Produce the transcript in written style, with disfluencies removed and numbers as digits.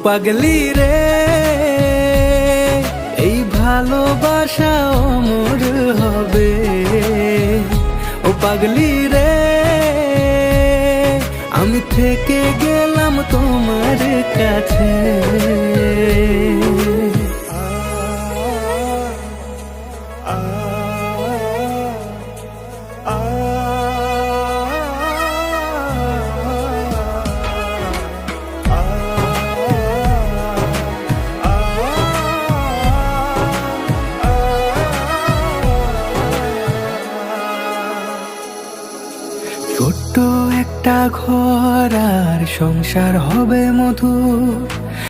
পাগলি রে, এই ভালোবাসা অমর হবে। ও পাগলি রে, আমি থেকে গেলাম তোমার কাছে। ছোট্ট একটা ঘর আর সংসার হবে মধুর,